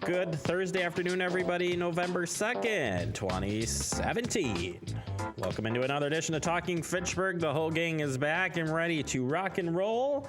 Good Thursday afternoon, everybody. November 2nd, 2017. Welcome into another edition of Talking Fitchburg. The whole gang is back and ready to rock and roll.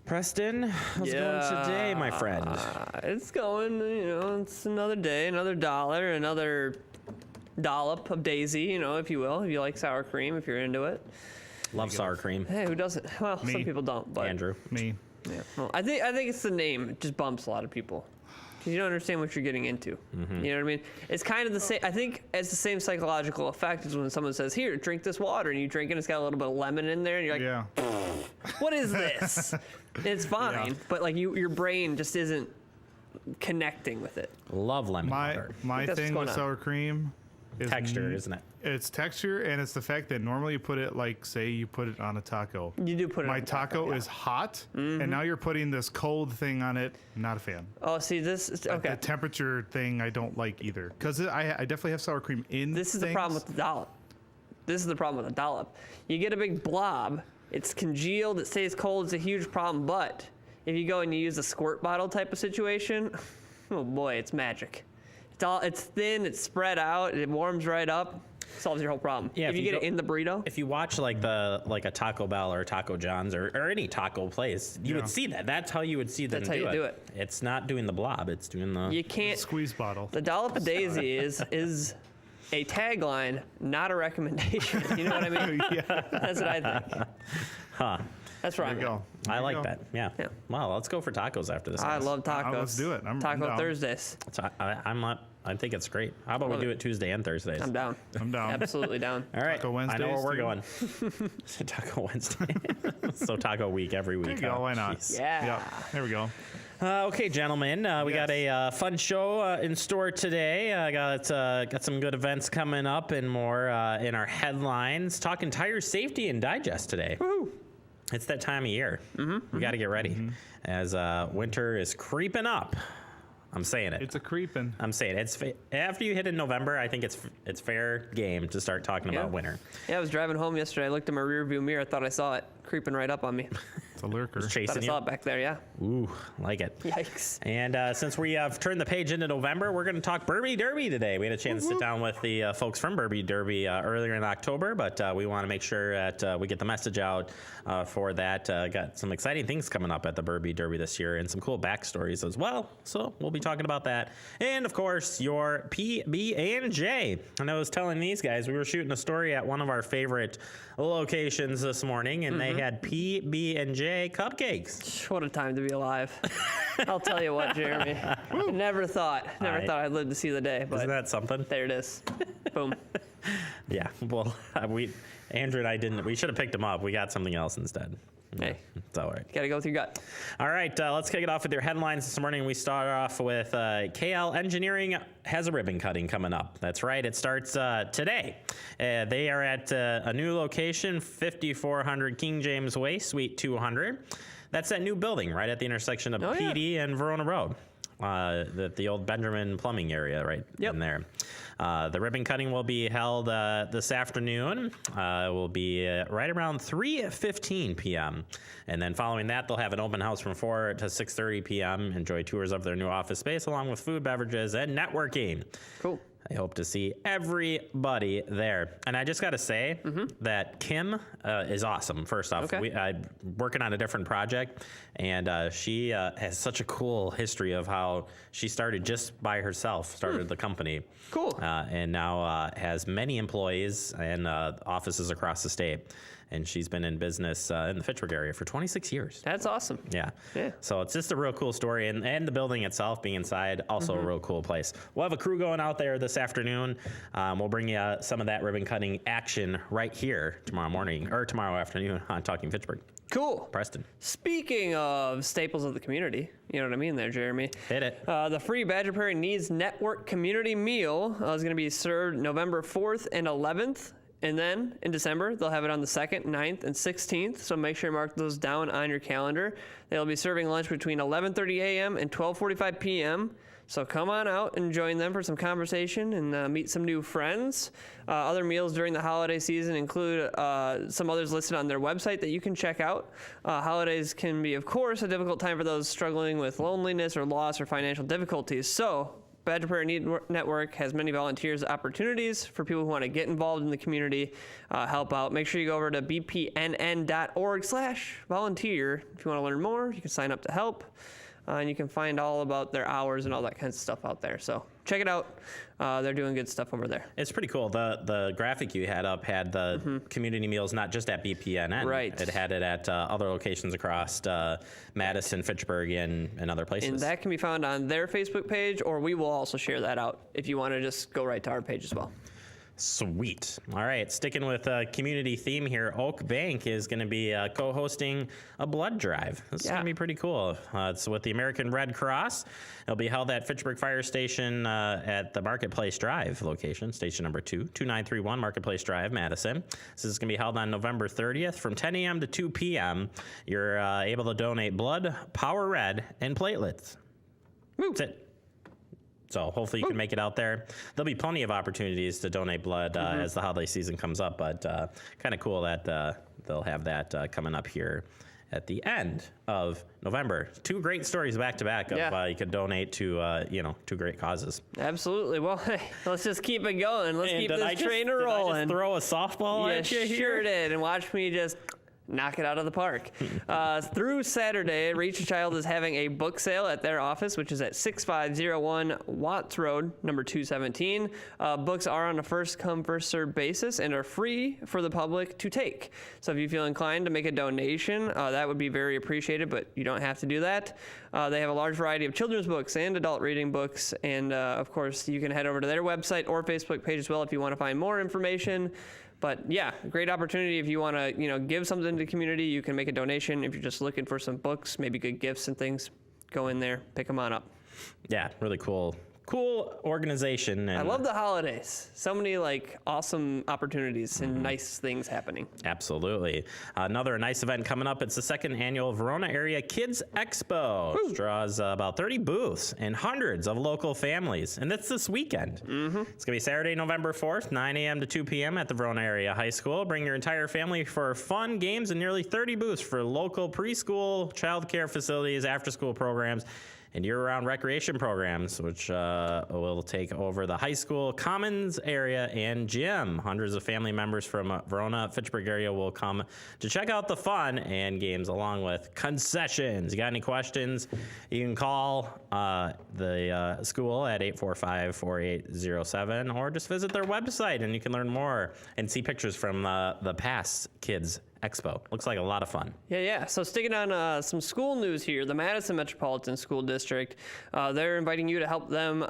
Preston, how's it going today, my friend? It's going, it's another day, another dollar, another dollop of daisy, if you will, if you like sour cream, if you're into it. Love sour cream. Hey, who doesn't? Well, Me. some people don't, but Andrew. Me. Yeah. Well, I think it's the name. It just bumps a lot of people because you don't understand what you're getting into. You know what I mean? It's kind of the same. I think it's the same psychological effect as when someone says, "Here, drink this water," and you drink it. It's got a little bit of lemon in there, and you're like, Yeah. "What is this?" It's fine, Yeah. but like your brain just isn't connecting with it. Love lemon My water. my That's thing what's with going sour cream is Texture, isn't it? It's texture, and it's the fact that normally you put it like, say, you put it on a taco. You do put it My on taco yeah. is hot, and now you're putting this cold thing on it. Not a fan. Oh, see, this is okay. The temperature thing I don't like either, because I definitely have sour cream in. This is the things. problem with the dollop. This is the problem with the dollop. You get a big blob. It's congealed. It stays cold. It's a huge problem. But if you go and you use a squirt bottle type of situation, oh boy, it's magic. It's thin. It's spread out. It warms right up. Solves your whole problem. Yeah, if you get it in the burrito. If you watch like a Taco Bell or Taco John's or any taco place, you would see that. That's how you would see them That's how you do it. It's not doing the blob. It's doing the. You can't. Squeeze bottle. The dollop of daisy is a tagline, not a recommendation. You know what I mean? Yeah. That's what I think. Huh. That's right. There you go. I There you like go. that. Yeah. Yeah. Well, let's go for tacos after this. I guys. love tacos. Let's do it. I'm Taco down. Thursdays. So I'm not. I think it's great. How about we Love do it. it Tuesday and Thursdays? I'm down. I'm down. Absolutely down. All right. Taco I know where Wednesdays, we're too? going. Taco Wednesday. So taco week every week. There you go. huh? Why not? Jeez. Yeah. There we go. Okay, gentlemen, we got a fun show in store today. I got some good events coming up and more in our headlines. Talking tire safety and digest today. Woo. It's that time of year. We got to get ready as winter is creeping up. I'm saying it. It's a creeping. I'm saying it. After you hit in November, I think it's fair game to start talking about winter. Yeah, I was driving home yesterday. I looked in my rear view mirror. I thought I saw it creeping right up on me. It's a lurker. Thought I Chasing saw you. it back there, yeah. Ooh, like it. Yikes. And since we have turned the page into November, we're going to talk Burby Derby today. We had a chance to sit down with the folks from Burby Derby earlier in October, but we want to make sure that we get the message out for that. Got some exciting things coming up at the Burby Derby this year and some cool backstories as well. So we'll be talking about that. And, of course, your PB&J. And I was telling these guys, we were shooting a story at one of our favorite locations this morning, and they had PB&J cupcakes. What a time to be alive. I'll tell you what, Jeremy. Never thought I'd live to see the day, but Isn't that something? there it is. Boom. Yeah. Well, Andrew and I didn't. We should have picked them up. We got something else instead. Hey, It's all right. gotta go with your gut. All right, let's kick it off with your headlines this morning. We start off with KL Engineering has a ribbon cutting coming up. That's right. It starts today. They are at a new location, 5400 King James Way, Suite 200. That's that new building right at the intersection of PD and Verona Road. The old Benjamin Plumbing area right in there. The ribbon cutting will be held this afternoon. Will be right around 3:15 p.m. And then following that, they'll have an open house from 4 to 6:30 p.m. Enjoy tours of their new office space along with food, beverages, and networking. Cool. I hope to see everybody there. And I just got to say that Kim is awesome, first off. Okay. I'm working on a different project, and she has such a cool history of how she started just by herself, started the company. Cool. And now has many employees and offices across the state. And she's been in business in the Fitchburg area for 26 years. That's awesome. Yeah. Yeah. So it's just a real cool story. And the building itself being inside, also a real cool place. We'll have a crew going out there this afternoon. We'll bring you some of that ribbon cutting action right here tomorrow morning or tomorrow afternoon on Talking Fitchburg. Cool. Preston. Speaking of staples of the community, you know what I mean there, Jeremy. Hit it. The free Badger Prairie Needs Network Community Meal is going to be served November 4th and 11th. And then in December, they'll have it on the 2nd, 9th, and 16th. So make sure you mark those down on your calendar. They'll be serving lunch between 11:30 a.m. and 12:45 p.m. So come on out and join them for some conversation and meet some new friends. Other meals during the holiday season include some others listed on their website that you can check out. Holidays can be, of course, a difficult time for those struggling with loneliness or loss or financial difficulties. So Badger Prairie Network has many volunteers opportunities for people who want to get involved in the community, help out. Make sure you go over to bpnn.org/volunteer. If you want to learn more, you can sign up to help. And you can find all about their hours and all that kind of stuff out there. So check it out. They're doing good stuff over there. It's pretty cool. The graphic you had up had the community meals, not just at BPNN. Right. It had it at other locations across Madison, Fitchburg, and other places. And that can be found on their Facebook page, or we will also share that out if you want to just go right to our page as well. Sweet. All right, sticking with a community theme here, Oak Bank is going to be co-hosting a blood drive. This is going to be pretty cool. It's with the American Red Cross. It'll be held at Fitchburg Fire Station at the Marketplace Drive location, station number 2931 Marketplace Drive, Madison. This is going to be held on November 30th from 10 a.m. to 2 p.m. You're able to donate blood, Power Red, and platelets. That's it. So hopefully you can make it out there. There'll be plenty of opportunities to donate blood as the holiday season comes up, but kind of cool that they'll have that coming up here at the end of November. Two great stories back to back of you could donate to two great causes. Absolutely. Well, hey, let's just keep it going. Let's keep this train rolling. Did I just throw a softball at you here? Sure did, and watch me just knock it out of the park. Through Saturday, Reach a Child is having a book sale at their office, which is at 6501 Watts Road, number 217. Books are on a first-come, first-served basis and are free for the public to take. So if you feel inclined to make a donation, that would be very appreciated, but you don't have to do that. They have a large variety of children's books and adult reading books, and of course, you can head over to their website or Facebook page as well if you want to find more information. But yeah, great opportunity if you want to, give something to the community. You can make a donation. If you're just looking for some books, maybe good gifts and things, go in there, pick them on up. Yeah, really cool organization. And I love the holidays. So many awesome opportunities and nice things happening. Absolutely. Another nice event coming up. It's the second annual Verona Area Kids Expo. Which draws about 30 booths and hundreds of local families. And that's this weekend. It's going to be Saturday, November 4th, 9 a.m. to 2 p.m. at the Verona Area High School. Bring your entire family for fun games and nearly 30 booths for local preschool, childcare facilities, after-school programs, and year-round recreation programs, which will take over the high school commons area and gym. Hundreds of family members from Verona, Fitchburg area will come to check out the fun and games along with concessions. You got any questions? You can call the school at 845-4807 or just visit their website and you can learn more and see pictures from the past Kids Expo. Looks like a lot of fun. Yeah. So sticking on some school news here, the Madison Metropolitan School District, they're inviting you to help them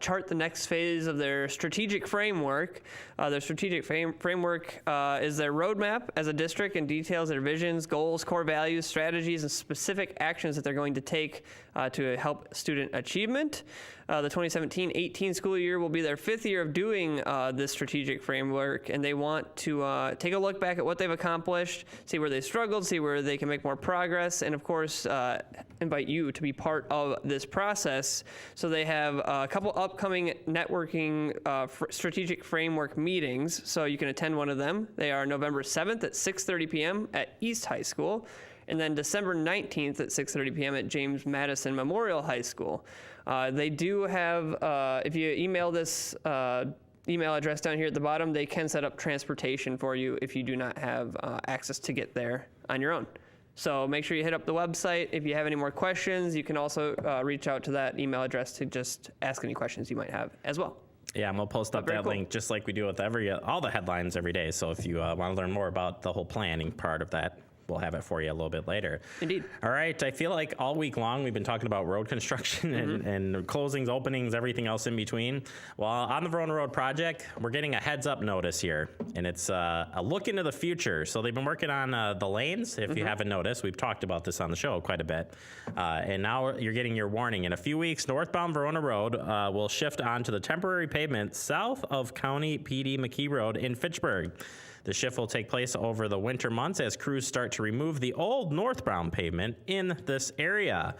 chart the next phase of their strategic framework. Their strategic framework is their roadmap as a district and details their visions, goals, core values, strategies, and specific actions that they're going to take to help student achievement. The 2017-18 school year will be their 5th year of doing this strategic framework, and they want to take a look back at what they've accomplished, see where they struggled, see where they can make more progress, and of course, invite you to be part of this process. So they have a couple upcoming networking strategic framework meetings, so you can attend one of them. They are November 7th at 6:30 p.m. at East High School, and then December 19th at 6:30 p.m. at James Madison Memorial High School. They do have, if you email this email address down here at the bottom, they can set up transportation for you if you do not have access to get there on your own. So make sure you hit up the website. If you have any more questions, you can also reach out to that email address to just ask any questions you might have as well. Yeah, and we'll post up that link just like we do with all the headlines every day. So if you want to learn more about the whole planning part of that, we'll have it for you a little bit later. Indeed. All right. I feel like all week long we've been talking about road construction and closings, openings, everything else in between. Well, on the Verona Road project, we're getting a heads up notice here, and it's a look into the future. So they've been working on the lanes. If you haven't noticed, we've talked about this on the show quite a bit. And now you're getting your warning. In a few weeks, northbound Verona Road will shift onto the temporary pavement south of County PD McKee Road in Fitchburg. The shift will take place over the winter months as crews start to remove the old northbound pavement in this area.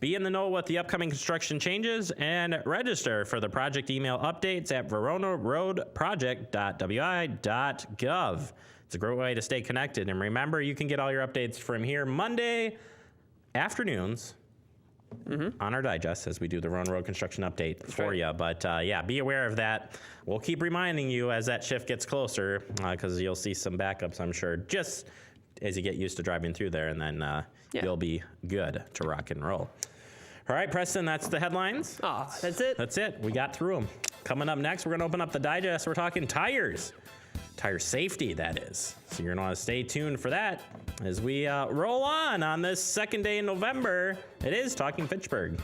Be in the know with the upcoming construction changes and register for the project email updates at veronaroadproject.wi.gov. It's a great way to stay connected. And remember, you can get all your updates from here Monday afternoons on our digest as we do the Verona Road construction update for you. But yeah, be aware of that. We'll keep reminding you as that shift gets closer because you'll see some backups, I'm sure, just as you get used to driving through there, and then you'll be good to rock and roll. All right, Preston, that's the headlines. Oh, that's it? That's it. We got through them. Coming up next, we're going to open up the digest. We're talking tires. Tire safety, that is. So you're going to want to stay tuned for that as we roll on this second day in November. It is Talking Fitchburg.